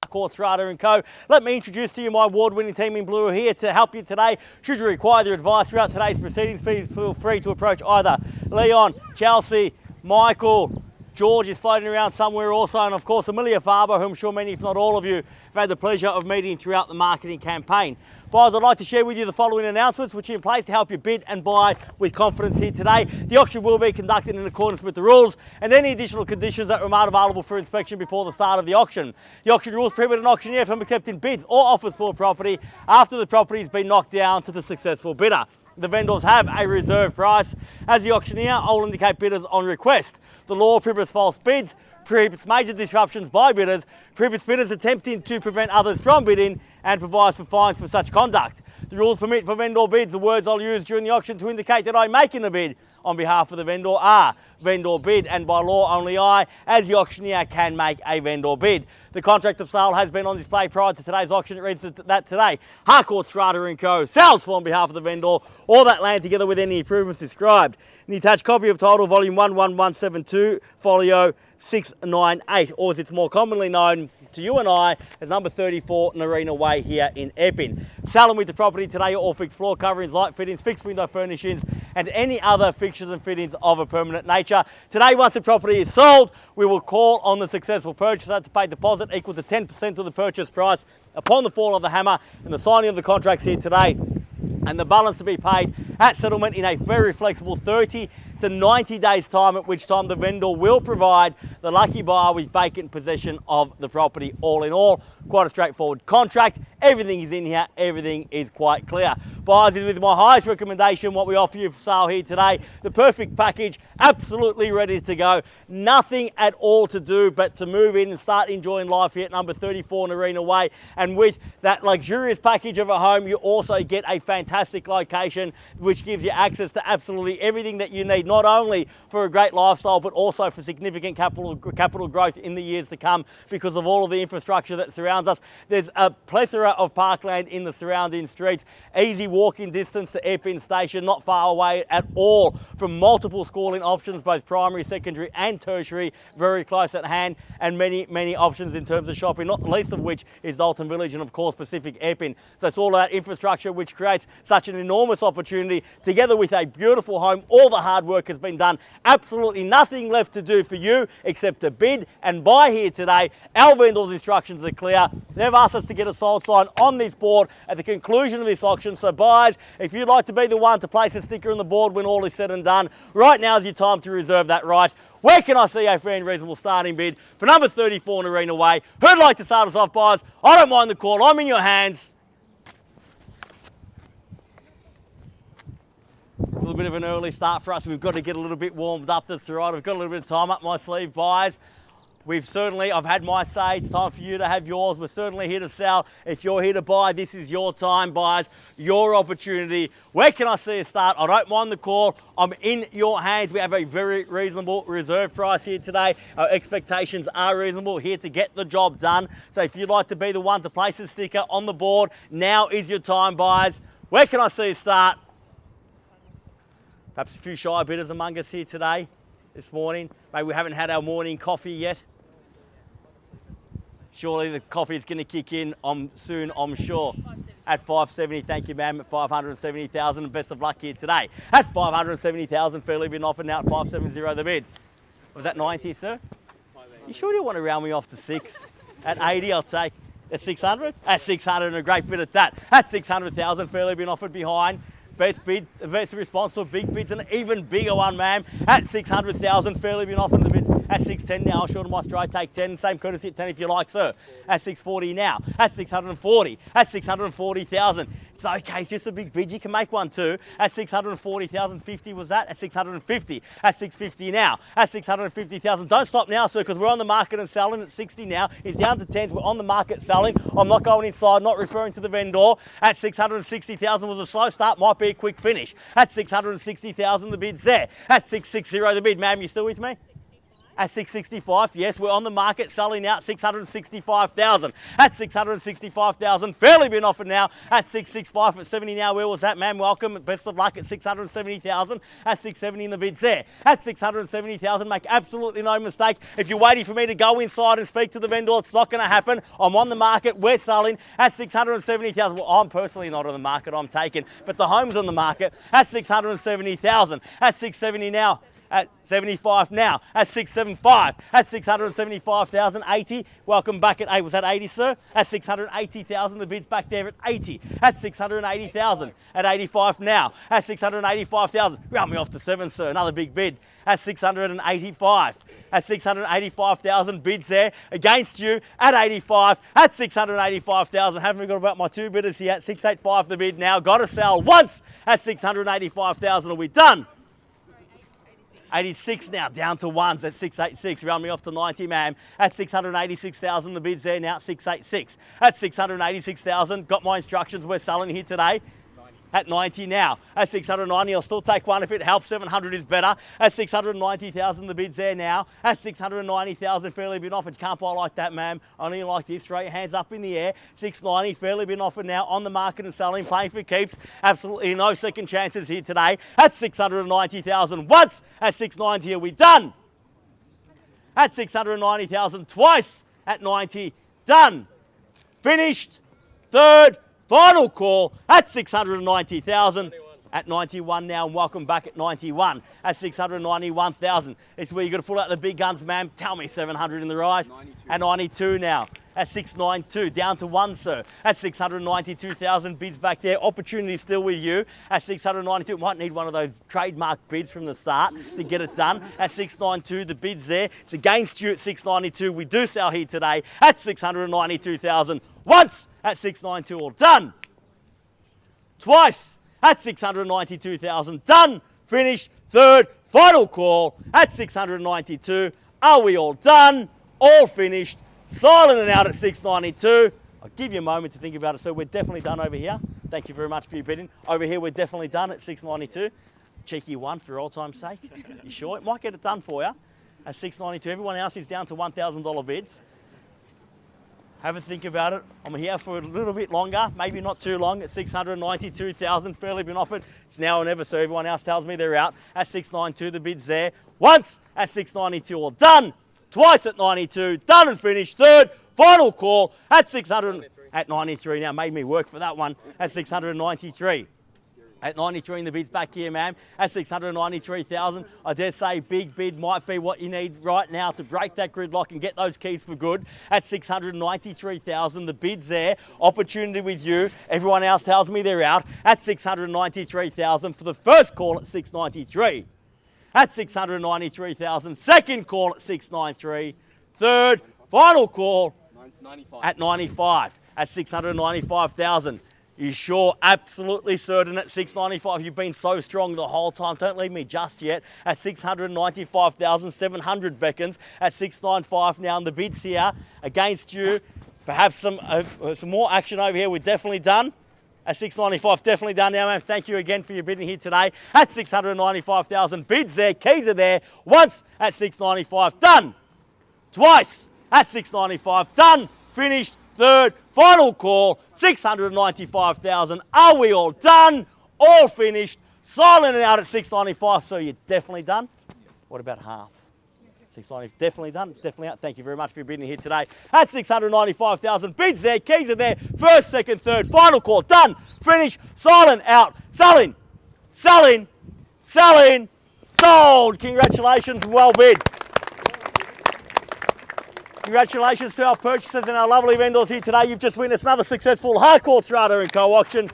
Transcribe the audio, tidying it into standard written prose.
Harcourts, Rata & Co. Let me introduce to you my award-winning team in blue here to help you today. Should you require their advice throughout today's proceedings, please feel free to approach either Leon, Chelsea, Michael, George is floating around somewhere also, and of course Emilia, Faba, who I'm sure many, if not all of you, have had the pleasure of meeting throughout the marketing campaign. Buyers, I'd like to share with you the following announcements which are in place to help you bid and buy with confidence here today. The auction will be conducted in accordance with the rules and any additional conditions that remain available for inspection before the start of the auction. The auction rules prohibit an auctioneer from accepting bids or offers for a property after the property has been knocked down to the successful bidder. The vendors have a reserve price. As the auctioneer, I will indicate bidders on request. The law prohibits false bids, prohibits major disruptions by bidders, prohibits bidders attempting to prevent others from bidding, and provides for fines for such conduct. The rules permit for vendor bids. The words I'll use during the auction to indicate that I'm making the bid on behalf of the vendor are vendor bid, and by law only I, as the auctioneer, can make a vendor bid. The contract of sale has been on display prior to today's auction. It reads that today, Harcourts, Rata & Co. sells for on behalf of the vendor all that land together with any improvements described. In the attached copy of title, volume 11172, folio 698, or as it's more commonly known to you and I as number 34 Narina Way here in Epping. Selling with the property today are all fixed floor coverings, light fittings, fixed window furnishings and any other fixtures and fittings of a permanent nature. Today, once the property is sold, we will call on the successful purchaser to pay deposit equal to 10% of the purchase price upon the fall of the hammer and the signing of the contracts here today, and the balance to be paid at settlement in a very flexible 30 to 90 days time, at which time the vendor will provide the lucky buyer with vacant possession of the property. All in all, quite a straightforward contract. Everything is in here, everything is quite clear. Buyers, is with my highest recommendation what we offer you for sale here today. The perfect package, absolutely ready to go. Nothing at all to do but to move in and start enjoying life here at number 34 Narina Way. And with that luxurious package of a home, you also get a fantastic location which gives you access to absolutely everything that you need, not only for a great lifestyle but also for significant capital growth in the years to come because of all of the infrastructure that surrounds us. There's a plethora of parkland in the surrounding streets, easy walking distance to Epping Station, not far away at all from multiple schooling options, both primary, secondary and tertiary, very close at hand, and many options in terms of shopping, not the least of which is Dalton Village and of course Pacific Epping. So it's all that infrastructure which creates such an enormous opportunity together with a beautiful home. All the hard work has been done, absolutely nothing left to do for you except to bid and buy here today. Our vendors' instructions are clear. They've asked us to get a sold sign on this board at the conclusion of this auction. So buyers, if you'd like to be the one to place a sticker on the board when all is said and done, right now is your time to reserve that right. Where can I see a fair and reasonable starting bid for number 34 Narina Way? Who'd like to start us off, buyers? I don't mind the call. I'm in your hands. It's a little bit of an early start for us. We've got to get a little bit warmed up. That's right. I've got a little bit of time up my sleeve, buyers. I've had my say. It's time for you to have yours. We're certainly here to sell. If you're here to buy, this is your time, buyers, your opportunity. Where can I see a start? I don't mind the call. I'm in your hands. We have a very reasonable reserve price here today. Our expectations are reasonable, here to get the job done. So if you'd like to be the one to place a sticker on the board, now is your time, buyers. Where can I see a start? Perhaps a few shy bidders among us here today, this morning. Maybe we haven't had our morning coffee yet. Surely the coffee is going to kick in soon, I'm sure. At 570, thank you, ma'am, at 570,000, and best of luck here today. At 570,000, fairly been offered now at 570 the bid. Was that 90, sir? You sure you want to round me off to 6? At 80, I'll take. At 600? At 600, and a great bid at that. At 600,000, fairly been offered behind. Best bid, best response to a big bid's an even bigger one, ma'am. At 600,000, fairly been offered the bids. At 610 now, I'll short of my straight, take 10. Same courtesy at 10 if you like, sir. At 640 now. At 640. At 640,000. It's okay, it's just a big bid. You can make one too. At 640,000, 50 was that? At 650. At 650 now. At 650,000. Don't stop now, sir, because we're on the market and selling at 60 now. It's down to 10s. We're on the market selling. I'm not going inside, not referring to the vendor. At 660,000 was a slow start, might be a quick finish. At 660,000, the bid's there. At 660, the bid. Ma'am, you still with me? at 665. Yes, we're on the market, selling out 665,000. At 665,000, fairly been offered now at 665 at 70 now. Where was that, man? Welcome, best of luck at 670,000. At 670 in the bids there. At 670,000, make absolutely no mistake. If you're waiting for me to go inside and speak to the vendor, it's not going to happen. I'm on the market, we're selling at 670,000. Well, I'm personally not on the market, I'm taking, but the home's on the market at 670,000. At 670 now. At 75 now, at 675, at 675,000, 80. Welcome back at 8. Was that 80, sir? At 680,000, the bid's back there at 80. At 680,000, at 85 now, at 685,000. Round me off to 7, sir. Another big bid at 685. At 685,000, bids there against you at 85. At 685,000, haven't we got about my 2 bidders here at 685 the bid now. Got to sell once at 685,000. Are we done? 86 now, down to ones at 686. Round me off to 90, ma'am. At 686,000, the bid's there now, 686. At 686,000, got my instructions, we're selling here today. At 90 now. At 690, I'll still take one if it helps. 700 is better. At 690,000, the bid's there now. At 690,000, fairly been offered. Can't buy like that, ma'am. Only like this. Throw your hands up in the air. 690, fairly been offered now. On the market and selling, playing for keeps. Absolutely no second chances here today. At 690,000 once. At 690, are we done? At 690,000 twice. At 90, done. Finished. Third. Final call at 690,000. At 91 now, and welcome back at 91. At 691,000. It's where you've got to pull out the big guns, ma'am. Tell me 700 in the rise. 92. At 92 now. At 692, down to 1, sir. At 692,000, bids back there. Opportunity still with you. At 692, might need one of those trademark bids from the start to get it done. At 692, the bid's there. It's against you at 692. We do sell here today at 692,000. Once at 692, all done. Twice at 692,000, done. Finished. Third, final call at 692. Are we all done? All finished. Silent and out at 692. I'll give you a moment to think about it. So we're definitely done over here. Thank you very much for your bidding. Over here, we're definitely done at 692. Cheeky one for all time's sake. You sure? It might get it done for you at 692. Everyone else is down to $1,000 bids. Have a think about it. I'm here for a little bit longer, maybe not too long, at 692,000, fairly been offered. It's now or never, so everyone else tells me they're out. At 692, the bid's there. Once at 692, all done. Twice at 92, done and finished. Third, final call at 600, at 93 now, made me work for that one, at 693. At 93 in the bids back here, ma'am. At 693,000, I dare say big bid might be what you need right now to break that gridlock and get those keys for good. At 693,000, the bid's there. Opportunity with you. Everyone else tells me they're out. At 693,000 for the first call at 693. At 693,000, second call at 693. Third, final call 95. At 95. At 695,000. You sure? Absolutely certain at 695. You've been so strong the whole time. Don't leave me just yet. At 695,700 beckons. At 695 now, and the bids here against you. Perhaps some more action over here. We're definitely done. At 695, definitely done now, man. Thank you again for your bidding here today. At 695,000, bids there, keys are there. Once at 695, done. Twice at 695, done. Finished. Third, final call, 695,000. Are we all done? All finished. Silent and out at 695. So you're definitely done? What about half? 690, definitely done, definitely out. Thank you very much for your bidding here today. At 695,000, bids there, keys are there. First, second, third, final call, done. Finish, silent, out. Selling, selling, selling, sold. Congratulations, well bid. Congratulations to our purchasers and our lovely vendors here today. You've just witnessed another successful Harcourts Rata & Co auction.